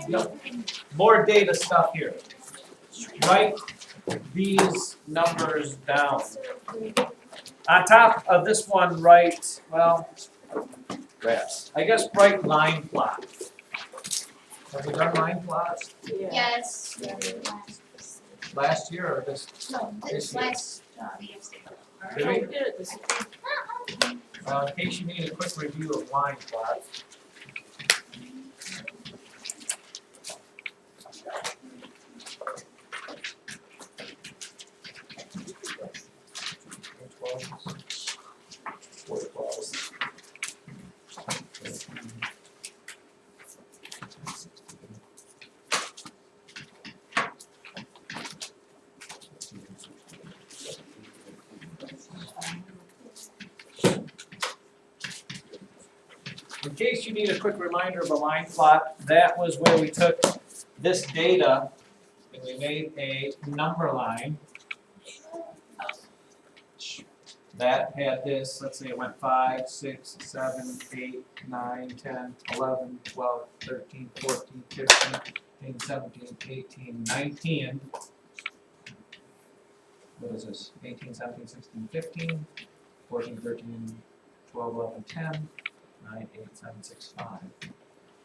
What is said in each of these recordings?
Yep. More data stuff here. Write these numbers down. On top of this one, write, well, graphs. I guess write line plot. Have we done line plots Yes. last year or this? No, This this year. last, Did we? did it this year. In case you need a quick review of line plots. In case you need a quick reminder of a line plot, that was where we took this data and we made a number line that had this, let's say it went 5, 6, 7, 8, 9, 10, 11, 12, 13, 14, 15, 16, 17, 18, 19. What is this? 18, 17, 16, 15, 14, 13, 12, 11, 10. 9, 8, 7, 6, 5.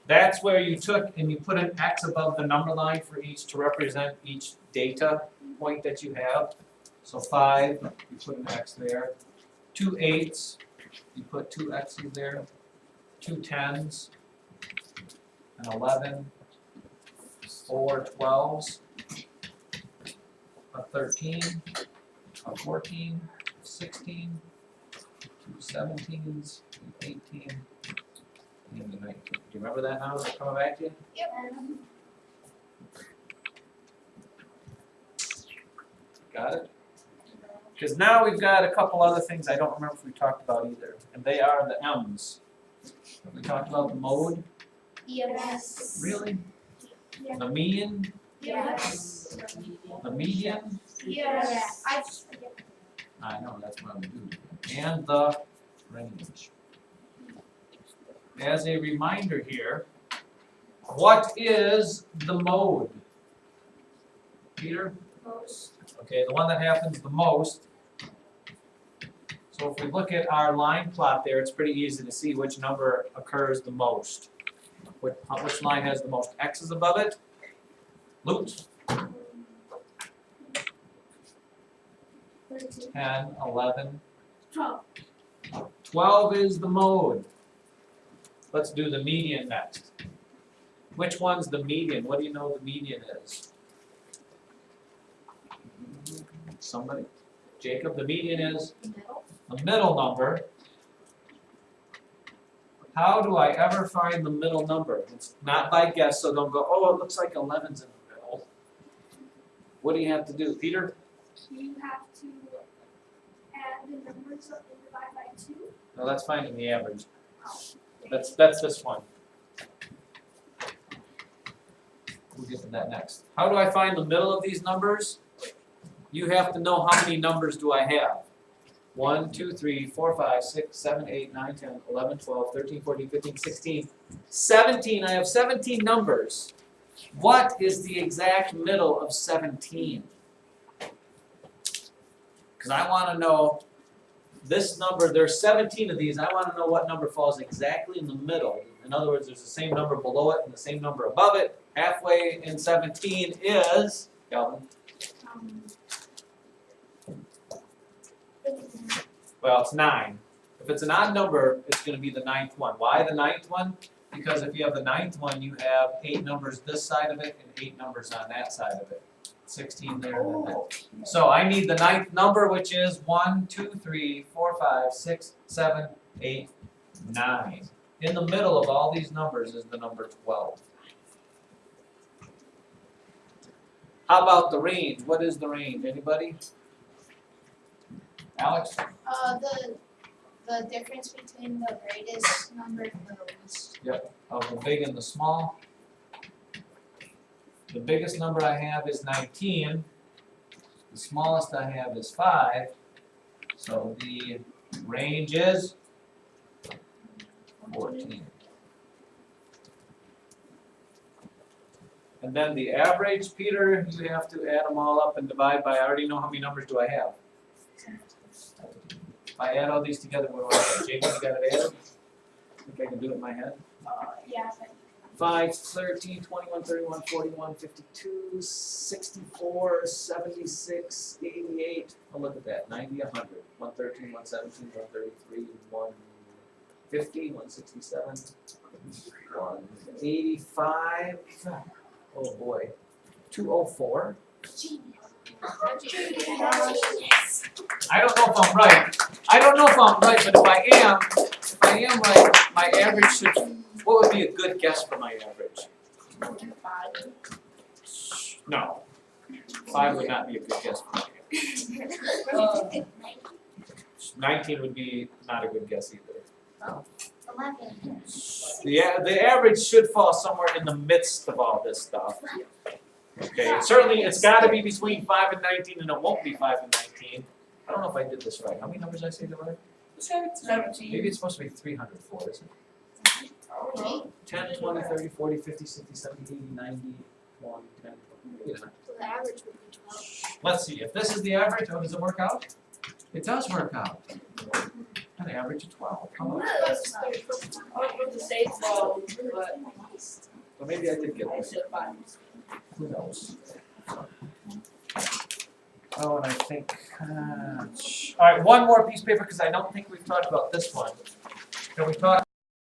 That's where you took and you put an X above the number line for each to represent each data point that you have. So 5, you put an X there. 2 8s, you put 2 X's there. 2 10s, an 11, 4 12s, a 13, a 14, 16, 2 17s, 18, and the 19. Do you remember that now? Is it coming back to you? Yep. Got it? Because now we've got a couple other things I don't remember if we talked about either, and they are the M's. Have we talked about the mode? Yes. Really? Yeah. The mean? Yes. The median? Yes. I just forget. I know, that's what I'm doing. And the range. As a reminder here, what is the mode? Peter? Most. Okay, the one that happens the most. So if we look at our line plot there, it's pretty easy to see which number occurs the most. Which line has the most X's above it? Luke? 10, 11. 12. 12 is the mode. Let's do the median next. Which one's the median? What do you know the median is? Somebody? Jacob, the median is Middle. the middle number. How do I ever find the middle number? It's not by guess, so don't go, oh, it looks like 11's in the middle. What do you have to do? Peter? You have to add the numbers up and divide by 2. No, that's finding the average. That's this one. We'll get to that next. How do I find the middle of these numbers? You have to know how many numbers do I have. 1, 2, 3, 4, 5, 6, 7, 8, 9, 10, 11, 12, 13, 14, 15, 16, 17. I have 17 numbers. What is the exact middle of 17? Because I want to know this number, there's 17 of these, I want to know what number falls exactly in the middle. In other words, there's the same number below it and the same number above it. Halfway in 17 is, Calvin? Well, it's 9. If it's an odd number, it's going to be the 9th one. Why the 9th one? Because if you have the 9th one, you have 8 numbers this side of it and 8 numbers on that side of it. 16 there and then that. So I need the 9th number, which is 1, 2, 3, 4, 5, 6, 7, 8, 9. In the middle of all these numbers is the number 12. How about the range? What is the range? Anybody? Alex? The difference between the greatest number and the least. Of the big and the small. The biggest number I have is 19. The smallest I have is 5. So the range is 14. And then the average, Peter, you have to add them all up and divide by, I already know how many numbers do I have. If I add all these together, what do I have? Jacob, you got it added? Think I can do it in my head? Yeah. 5, 13, 21, 31, 41, 52, 64, 76, 88. Oh, look at that, 90, 100, 113, 117, 133, 150, 167, 185. Oh boy, 204. I don't know if I'm right. I don't know if I'm right, but if I am right, my average should. What would be a good guess for my average? No. 5 would not be a good guess for my average. 19 would be not a good guess either. 11. The average should fall somewhere in the midst of all this stuff. Okay, certainly it's got to be between 5 and 19, and it won't be 5 and 19. I don't know if I did this right. How many numbers did I say there were? 17. Maybe it's supposed to be 304, isn't it? 10, 20, 30, 40, 50, 60, 70, 80, 90, 1, 10, 20. So the average would be 12. Let's see, if this is the average, oh, does it work out? It does work out. An average of 12. How about that? I was to say 12, but Well, maybe I did get I it. said 5. Who knows? Oh, and I think, all right, one more piece of paper, because I don't think we've talked about this one. Can we talk